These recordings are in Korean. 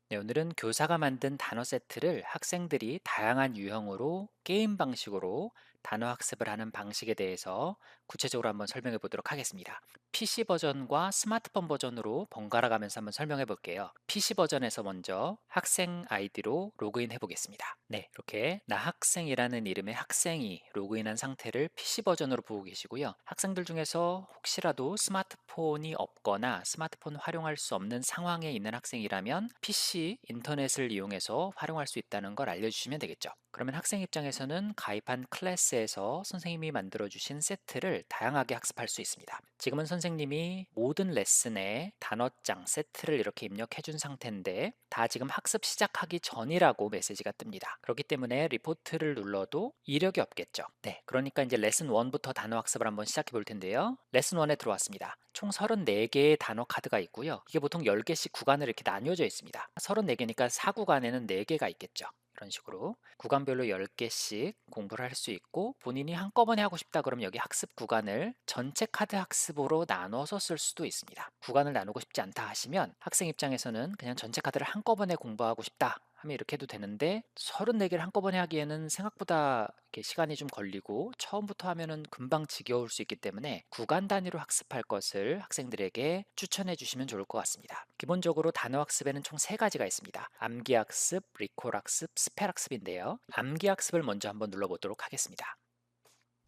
네, 오늘은 교사가 만든 단어 세트를 학생들이 다양한 유형으로 게임 방식으로 단어 학습을 하는 방식에 대해서 구체적으로 한번 설명해 보도록 하겠습니다. PC 버전과 스마트폰 버전으로 번갈아 가면서 한번 설명해 볼게요. PC 버전에서 먼저 학생 아이디로 로그인 해 보겠습니다. 네, 이렇게 나 학생이라는 이름의 학생이 로그인한 상태를 PC 버전으로 보고 계시고요. 학생들 중에서 혹시라도 스마트폰이 없거나 스마트폰 활용할 수 없는 상황에 있는 학생이라면 PC 인터넷을 이용해서 활용할 수 있다는 걸 알려주시면 되겠죠. 그러면 학생 입장에서는 가입한 클래스에서 선생님이 만들어주신 세트를 다양하게 학습할 수 있습니다. 지금은 선생님이 모든 레슨에 단어장 세트를 이렇게 입력해 준 상태인데 다 지금 학습 시작하기 전이라고 메시지가 뜹니다. 그렇기 때문에 리포트를 눌러도 이력이 없겠죠. 네, 그러니까 이제 레슨 1부터 단어 학습을 한번 시작해 볼 텐데요. 레슨 1에 들어왔습니다. 총 34개의 단어 카드가 있고요. 이게 보통 10개씩 구간으로 이렇게 나뉘어져 있습니다. 34개니까 4구간에는 4개가 있겠죠. 이런 식으로 구간별로 10개씩 공부를 할 수 있고 본인이 한꺼번에 하고 싶다 그러면 여기 학습 구간을 전체 카드 학습으로 나눠서 쓸 수도 있습니다. 구간을 나누고 싶지 않다 하시면 학생 입장에서는 그냥 전체 카드를 한꺼번에 공부하고 싶다 하면 이렇게 해도 되는데 34개를 한꺼번에 하기에는 생각보다 이렇게 시간이 좀 걸리고 처음부터 하면은 금방 지겨울 수 있기 때문에 구간 단위로 학습할 것을 학생들에게 추천해 주시면 좋을 것 같습니다. 기본적으로 단어 학습에는 총 3가지가 있습니다. 암기 학습, 리콜 학습, 스펠 학습인데요. 암기 학습을 먼저 한번 눌러보도록 하겠습니다.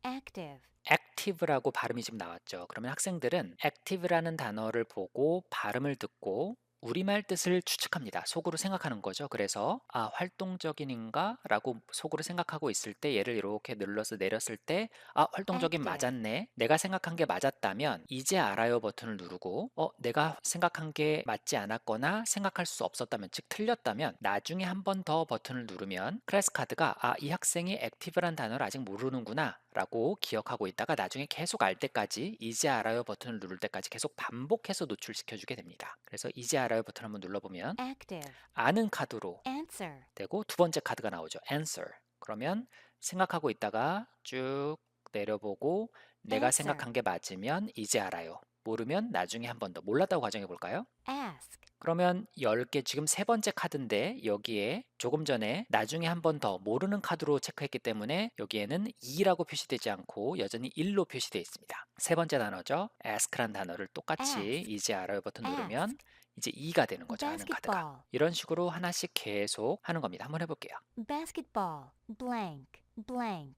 active, active라고 발음이 지금 나왔죠. 그러면 학생들은 active라는 단어를 보고 발음을 듣고 우리말 뜻을 추측합니다. 속으로 생각하는 거죠. 그래서 활동적인인가? 라고 속으로 생각하고 있을 때 얘를 이렇게 눌러서 내렸을 때 활동적인 active, 맞았네. 내가 생각한 게 맞았다면 이제 알아요 버튼을 누르고 내가 생각한 게 맞지 않았거나 생각할 수 없었다면 즉 틀렸다면 나중에 한 번 더 버튼을 누르면 클래스 카드가 이 학생이 액티브란 단어를 아직 모르는구나 라고 기억하고 있다가 나중에 계속 알 때까지 이제 알아요 버튼을 누를 때까지 계속 반복해서 노출시켜 주게 됩니다. 그래서 이제 알아요 버튼 한번 눌러보면 active, 아는 카드로 answer, 되고 두 번째 카드가 나오죠. answer. 그러면 생각하고 있다가 쭉 내려보고 내가 answer, 생각한 게 맞으면 이제 알아요. 모르면 나중에 한 번 더. 몰랐다고 가정해 볼까요? ask, 그러면 10개 지금 세 번째 카드인데 여기에 조금 전에 나중에 한 번 더 모르는 카드로 체크했기 때문에 여기에는 2라고 표시되지 않고 여전히 1로 표시되어 있습니다. 세 번째 단어죠. ask란 단어를 똑같이 ask, 이제 알아요 버튼 누르면 ask, 이제 2가 되는 거죠. 아는 카드가. basketball, 이런 식으로 하나씩 계속 하는 겁니다. 한번 해볼게요. basketball, blank, blank,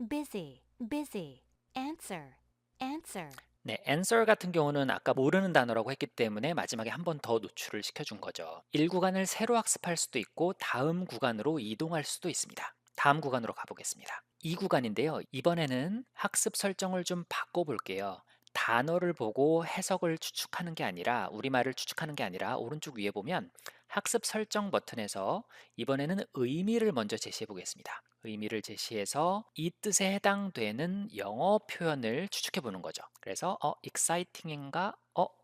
busy, busy, answer, answer, 네, answer 같은 경우는 아까 모르는 단어라고 했기 때문에 마지막에 한 번 더 노출을 시켜준 거죠. 1구간을 새로 학습할 수도 있고 다음 구간으로 이동할 수도 있습니다. 다음 구간으로 가보겠습니다. 2구간인데요. 이번에는 학습 설정을 좀 바꿔볼게요. 단어를 보고 해석을 추측하는 게 아니라 우리말을 추측하는 게 아니라 오른쪽 위에 보면 학습 설정 버튼에서 이번에는 의미를 먼저 제시해 보겠습니다. 의미를 제시해서 이 뜻에 해당되는 영어 표현을 추측해 보는 거죠. 그래서 exciting인가?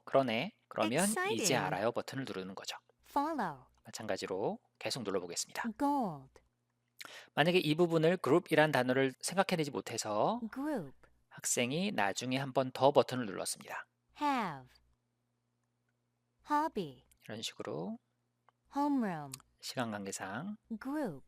그러네. 그러면 이제 exciting, 알아요 버튼을 누르는 거죠. follow, 마찬가지로 계속 눌러 보겠습니다. gold, 만약에 이 부분을 그룹이란 단어를 생각해내지 못해서 group, 학생이 나중에 한 번 더 버튼을 눌렀습니다. have, hobby, 이런 식으로 homeroom, 시간 관계상 group,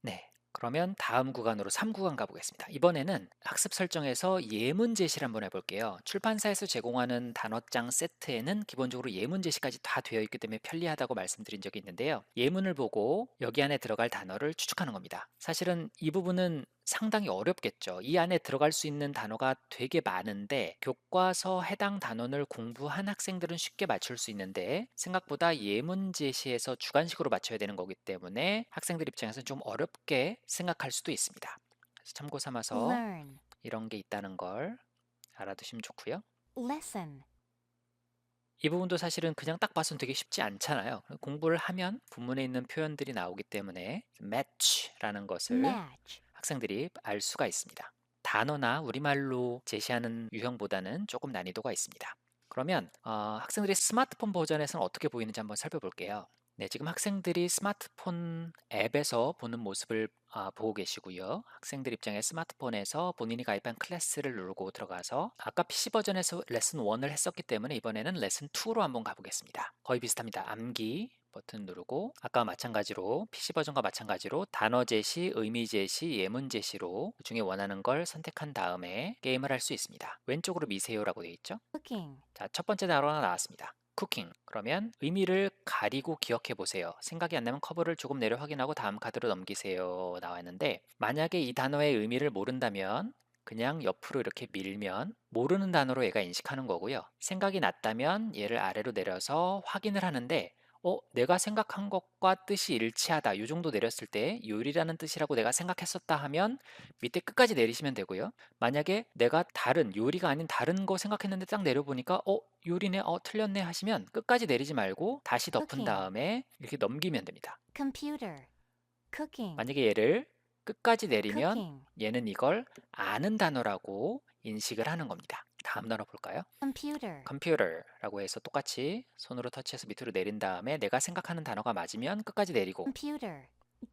네. 그러면 다음 구간으로 3구간 가보겠습니다. 이번에는 학습 설정에서 예문 제시를 한번 해볼게요. 출판사에서 제공하는 단어장 세트에는 기본적으로 예문 제시까지 다 되어 있기 때문에 편리하다고 말씀드린 적이 있는데요. 예문을 보고 여기 안에 들어갈 단어를 추측하는 겁니다. 사실은 이 부분은 상당히 어렵겠죠. 이 안에 들어갈 수 있는 단어가 되게 많은데 교과서 해당 단원을 공부한 학생들은 쉽게 맞출 수 있는데 생각보다 예문 제시에서 주관식으로 맞춰야 되는 거기 때문에 학생들 입장에서는 좀 어렵게 생각할 수도 있습니다. 그래서 참고 삼아서 learn, 이런 게 있다는 걸 알아두시면 좋고요. lesson, 이 부분도 사실은 그냥 딱 봐서는 되게 쉽지 않잖아요. 공부를 하면 본문에 있는 표현들이 나오기 때문에 match라는 것을 match, 학생들이 알 수가 있습니다. 단어나 우리말로 제시하는 유형보다는 조금 난이도가 있습니다. 그러면 학생들이 스마트폰 버전에서는 어떻게 보이는지 한번 살펴볼게요. 네, 지금 학생들이 스마트폰 앱에서 보는 모습을 보고 계시고요. 학생들 입장에 스마트폰에서 본인이 가입한 클래스를 누르고 들어가서 아까 PC 버전에서 레슨 1을 했었기 때문에 이번에는 레슨 2로 한번 가보겠습니다. 거의 비슷합니다. 암기, 버튼 누르고 아까와 마찬가지로 PC 버전과 마찬가지로 단어 제시, 의미 제시, 예문 제시로 그중에 원하는 걸 선택한 다음에 게임을 할 수 있습니다. 왼쪽으로 미세요라고 되어 있죠. cooking, 자, 첫 번째 단어가 나왔습니다. 쿠킹. 그러면 의미를 가리고 기억해 보세요. 생각이 안 나면 커브를 조금 내려 확인하고 다음 카드로 넘기세요. 나와 있는데 만약에 이 단어의 의미를 모른다면 그냥 옆으로 이렇게 밀면 모르는 단어로 얘가 인식하는 거고요. 생각이 났다면 얘를 아래로 내려서 확인을 하는데 내가 생각한 것과 뜻이 일치하다. 이 정도 내렸을 때 요리라는 뜻이라고 내가 생각했었다 하면 밑에 끝까지 내리시면 되고요. 만약에 내가 다른 요리가 아닌 다른 거 생각했는데 딱 내려보니까 요리네 틀렸네 하시면 끝까지 내리지 말고 다시 덮은 cooking, 다음에 이렇게 넘기면 됩니다. computer, cooking, 만약에 얘를 끝까지 내리면 cooking, 얘는 이걸 아는 단어라고 인식을 하는 겁니다. 다음 단어 볼까요? computer, computer라고 해서 똑같이 손으로 터치해서 밑으로 내린 다음에 내가 생각하는 단어가 맞으면 끝까지 내리고 computer,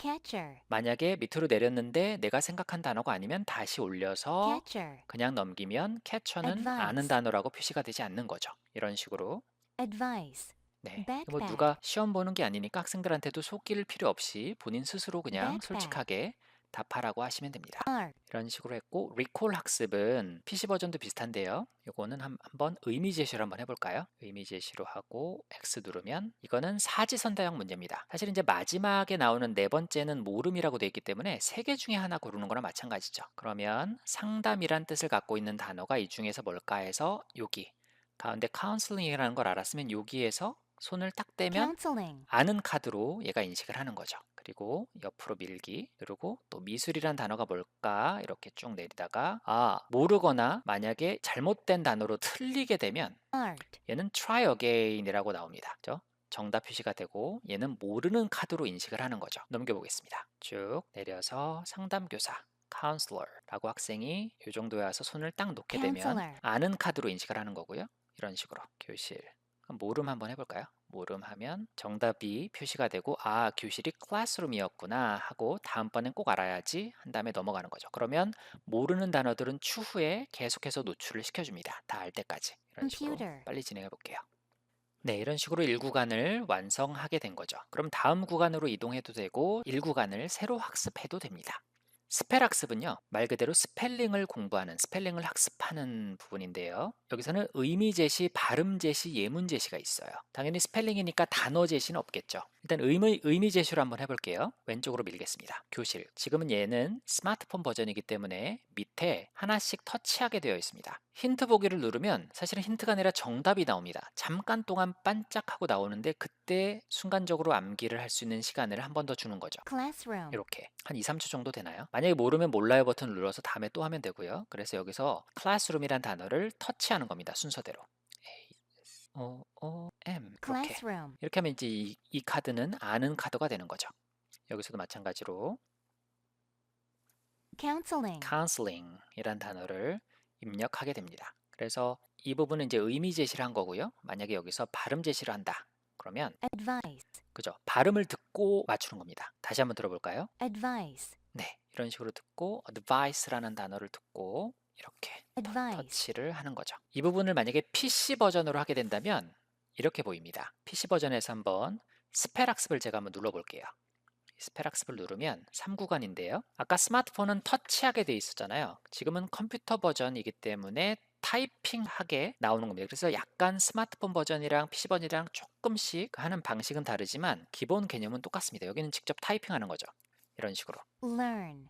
catcher, 만약에 밑으로 내렸는데 내가 생각한 단어가 아니면 다시 올려서 catcher, 그냥 넘기면 catcher는 아는 advice, 단어라고 표시가 되지 않는 거죠. 이런 식으로. advice, 네. 뭐 backpack, 누가 시험 보는 게 아니니까 학생들한테도 속일 필요 없이 본인 스스로 그냥 backpack, 솔직하게 답하라고 하시면 됩니다. art, 이런 식으로 했고 리콜 학습은 PC 버전도 비슷한데요. 이거는 한번 의미 제시를 한번 해볼까요? 의미 제시로 하고 X 누르면 이거는 사지선다형 문제입니다. 사실 이제 마지막에 나오는 네 번째는 모름이라고 되어 있기 때문에 세 개 중에 하나 고르는 거나 마찬가지죠. 그러면 상담이란 뜻을 갖고 있는 단어가 이 중에서 뭘까 해서 여기 가운데 카운슬링이라는 걸 알았으면 여기에서 손을 딱 떼면 counseling, 아는 카드로 얘가 인식을 하는 거죠. 그리고 옆으로 밀기 누르고 또 미술이란 단어가 뭘까 이렇게 쭉 내리다가 모르거나 만약에 잘못된 단어로 틀리게 되면 art, 얘는 try again이라고 나옵니다. 그죠? 정답 표시가 되고 얘는 모르는 카드로 인식을 하는 거죠. 넘겨보겠습니다. 쭉 내려서 상담교사 counselor라고 학생이 이 정도에 와서 손을 딱 놓게 되면 counselor, 아는 카드로 인식을 하는 거고요. 이런 식으로 교실 그럼 모름 한번 해볼까요? 모름 하면 정답이 표시가 되고 교실이 클래스룸이었구나 하고 다음번엔 꼭 알아야지 한 다음에 넘어가는 거죠. 그러면 모르는 단어들은 추후에 계속해서 노출을 시켜줍니다. 다 알 때까지. 이런 식으로 computer, 빨리 진행해 볼게요. 네, 이런 식으로 1구간을 완성하게 된 거죠. 그럼 다음 구간으로 이동해도 되고 1구간을 새로 학습해도 됩니다. 스펠 학습은요, 말 그대로 스펠링을 공부하는, 스펠링을 학습하는 부분인데요. 여기서는 의미 제시, 발음 제시, 예문 제시가 있어요. 당연히 스펠링이니까 단어 제시는 없겠죠. 일단 의미 제시로 한번 해볼게요. 왼쪽으로 밀겠습니다. 교실. 지금은 얘는 스마트폰 버전이기 때문에 밑에 하나씩 터치하게 되어 있습니다. 힌트 보기를 누르면 사실은 힌트가 아니라 정답이 나옵니다. 잠깐 동안 반짝하고 나오는데 그때 순간적으로 암기를 할 수 있는 시간을 한 번 더 주는 거죠. classroom, 이렇게 한 2, 3초 정도 되나요? 만약에 모르면 몰라요 버튼을 눌러서 다음에 또 하면 되고요. 그래서 여기서 classroom이란 단어를 터치하는 겁니다. 순서대로. ASOOM 이렇게. classroom, 이렇게 하면 이제 이 카드는 아는 카드가 되는 거죠. 여기서도 마찬가지로 counseling, counseling이란 단어를 입력하게 됩니다. 그래서 이 부분은 이제 의미 제시를 한 거고요. 만약에 여기서 발음 제시를 한다. 그러면 advice, 그죠? 발음을 듣고 맞추는 겁니다. 다시 한번 들어볼까요? advice, 네, 이런 식으로 듣고 advice라는 단어를 듣고 이렇게 advice, 터치를 하는 거죠. 이 부분을 만약에 PC 버전으로 하게 된다면 이렇게 보입니다. PC 버전에서 한번 스펠 학습을 제가 한번 눌러볼게요. 스펠 학습을 누르면 3구간인데요. 아까 스마트폰은 터치하게 돼 있었잖아요. 지금은 컴퓨터 버전이기 때문에 타이핑하게 나오는 겁니다. 그래서 약간 스마트폰 버전이랑 PC 버전이랑 조금씩 하는 방식은 다르지만 기본 개념은 똑같습니다. 여기는 직접 타이핑하는 거죠. 이런 식으로. learn,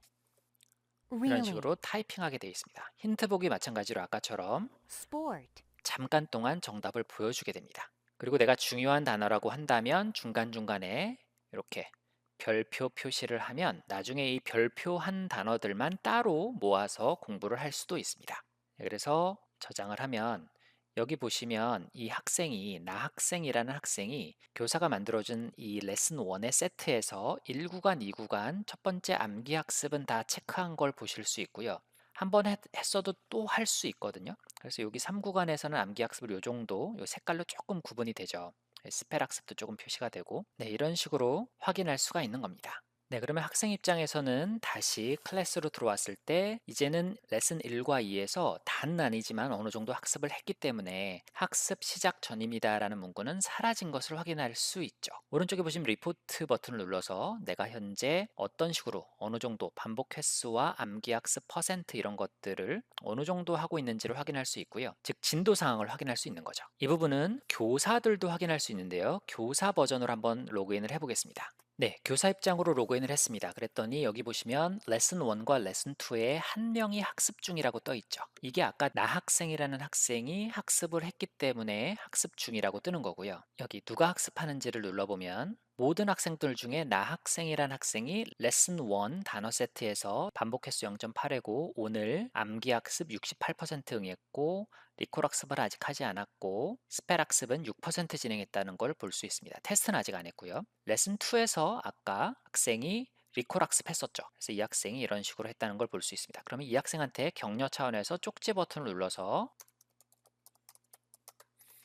이런 really, 식으로 타이핑하게 되어 있습니다. 힌트 보기 마찬가지로 아까처럼 sport, 잠깐 동안 정답을 보여주게 됩니다. 그리고 내가 중요한 단어라고 한다면 중간중간에 이렇게 별표 표시를 하면 나중에 이 별표한 단어들만 따로 모아서 공부를 할 수도 있습니다. 그래서 저장을 하면 여기 보시면 이 학생이 나학생이라는 학생이 교사가 만들어준 이 레슨 1의 세트에서 1구간, 2구간 첫 번째 암기 학습은 다 체크한 걸 보실 수 있고요. 한 번 했어도 또 할 수 있거든요. 그래서 여기 3구간에서는 암기 학습을 요 정도, 요 색깔로 조금 구분이 되죠. 스펠 학습도 조금 표시가 되고, 네, 이런 식으로 확인할 수가 있는 겁니다. 네, 그러면 학생 입장에서는 다시 클래스로 들어왔을 때 이제는 레슨 1과 2에서 다는 아니지만 어느 정도 학습을 했기 때문에 학습 시작 전입니다라는 문구는 사라진 것을 확인할 수 있죠. 오른쪽에 보시면 리포트 버튼을 눌러서 내가 현재 어떤 식으로 어느 정도 반복 횟수와 암기 학습 퍼센트 이런 것들을 어느 정도 하고 있는지를 확인할 수 있고요. 즉 진도 상황을 확인할 수 있는 거죠. 이 부분은 교사들도 확인할 수 있는데요. 교사 버전으로 한번 로그인을 해보겠습니다. 네, 교사 입장으로 로그인을 했습니다. 그랬더니 여기 보시면 레슨 1과 레슨 2에 한 명이 학습 중이라고 떠 있죠. 이게 아까 나 학생이라는 학생이 학습을 했기 때문에 학습 중이라고 뜨는 거고요. 여기 누가 학습하는지를 눌러보면 모든 학생들 중에 나 학생이란 학생이 레슨 1 단어 세트에서 반복 횟수 0.8회고 오늘 암기 학습 68% 응했고 리콜 학습을 아직 하지 않았고 스펠 학습은 6% 진행했다는 걸 볼 수 있습니다. 테스트는 아직 안 했고요. 레슨 2에서 아까 학생이 리콜 학습했었죠. 그래서 이 학생이 이런 식으로 했다는 걸 볼 수 있습니다. 그러면 이 학생한테 격려 차원에서 쪽지 버튼을 눌러서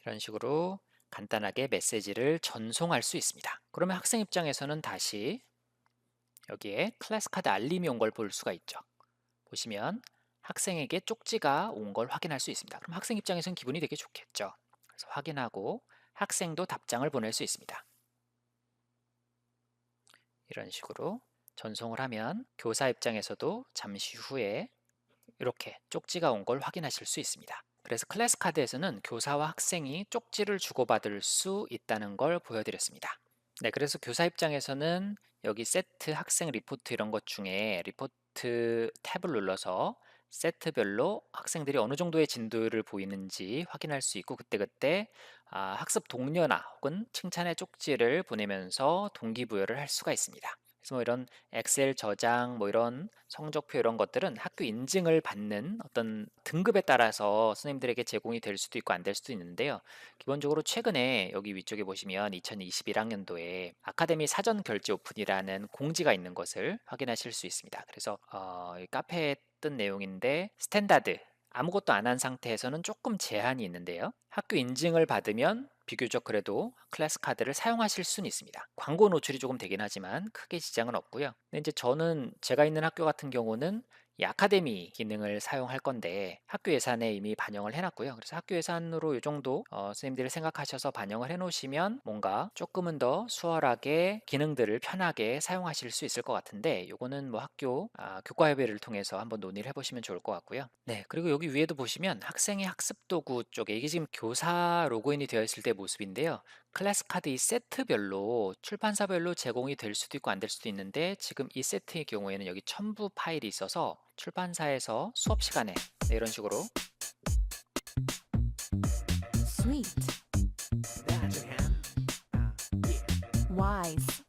이런 식으로 간단하게 메시지를 전송할 수 있습니다. 그러면 학생 입장에서는 다시 여기에 클래스 카드 알림이 온 걸 볼 수가 있죠. 보시면 학생에게 쪽지가 온 걸 확인할 수 있습니다. 그럼 학생 입장에서는 기분이 되게 좋겠죠. 그래서 확인하고 학생도 답장을 보낼 수 있습니다. 이런 식으로 전송을 하면 교사 입장에서도 잠시 후에 이렇게 쪽지가 온 걸 확인하실 수 있습니다. 그래서 클래스 카드에서는 교사와 학생이 쪽지를 주고받을 수 있다는 걸 보여드렸습니다. 네, 그래서 교사 입장에서는 여기 세트 학생 리포트 이런 것 중에 리포트 탭을 눌러서 세트별로 학생들이 어느 정도의 진도를 보이는지 확인할 수 있고 그때그때 학습 독려나 혹은 칭찬의 쪽지를 보내면서 동기부여를 할 수가 있습니다. 그래서 뭐 이런 엑셀 저장, 뭐 이런 성적표 이런 것들은 학교 인증을 받는 어떤 등급에 따라서 선생님들에게 제공이 될 수도 있고 안 될 수도 있는데요. 기본적으로 최근에 여기 위쪽에 보시면 2021학년도에 아카데미 사전 결제 오픈이라는 공지가 있는 것을 확인하실 수 있습니다. 그래서 이 카페에 뜬 내용인데 스탠다드 아무것도 안 한 상태에서는 조금 제한이 있는데요. 학교 인증을 받으면 비교적 그래도 클래스 카드를 사용하실 수는 있습니다. 광고 노출이 조금 되긴 하지만 크게 지장은 없고요. 근데 이제 저는 제가 있는 학교 같은 경우는 이 아카데미 기능을 사용할 건데 학교 예산에 이미 반영을 해놨고요. 그래서 학교 예산으로 이 정도 선생님들이 생각하셔서 반영을 해놓으시면 뭔가 조금은 더 수월하게 기능들을 편하게 사용하실 수 있을 것 같은데 요거는 뭐 학교 교과협의를 통해서 한번 논의를 해보시면 좋을 것 같고요. 네, 그리고 여기 위에도 보시면 학생의 학습 도구 쪽에 이게 지금 교사 로그인이 되어 있을 때 모습인데요. 클래스 카드 이 세트별로 출판사별로 제공이 될 수도 있고 안 될 수도 있는데 지금 이 세트의 경우에는 여기 첨부 파일이 있어서 출판사에서 수업 시간에 네, 이런 식으로 Sweet. Wise.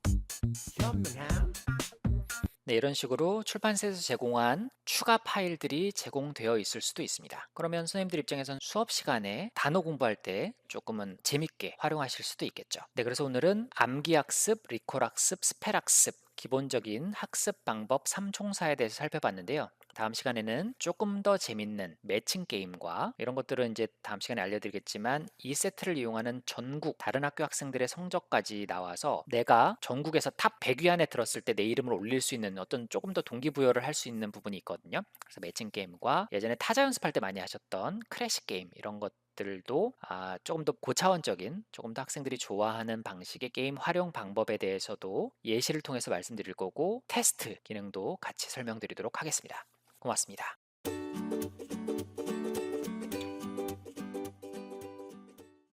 네, 이런 식으로 출판사에서 제공한 추가 파일들이 제공되어 있을 수도 있습니다. 그러면 선생님들 입장에서는 수업 시간에 단어 공부할 때 조금은 재밌게 활용하실 수도 있겠죠. 네, 그래서 오늘은 암기 학습, 리콜 학습, 스펠 학습, 기본적인 학습 방법 3총사에 대해서 살펴봤는데요. 다음 시간에는 조금 더 재밌는 매칭 게임과 이런 것들은 이제 다음 시간에 알려드리겠지만 이 세트를 이용하는 전국 다른 학교 학생들의 성적까지 나와서 내가 전국에서 탑 100위 안에 들었을 때 내 이름을 올릴 수 있는 어떤 조금 더 동기부여를 할 수 있는 부분이 있거든요. 그래서 매칭 게임과 예전에 타자 연습할 때 많이 하셨던 크래시 게임 이런 것들도 조금 더 고차원적인 조금 더 학생들이 좋아하는 방식의 게임 활용 방법에 대해서도 예시를 통해서 말씀드릴 거고 테스트 기능도 같이 설명드리도록 하겠습니다. 고맙습니다.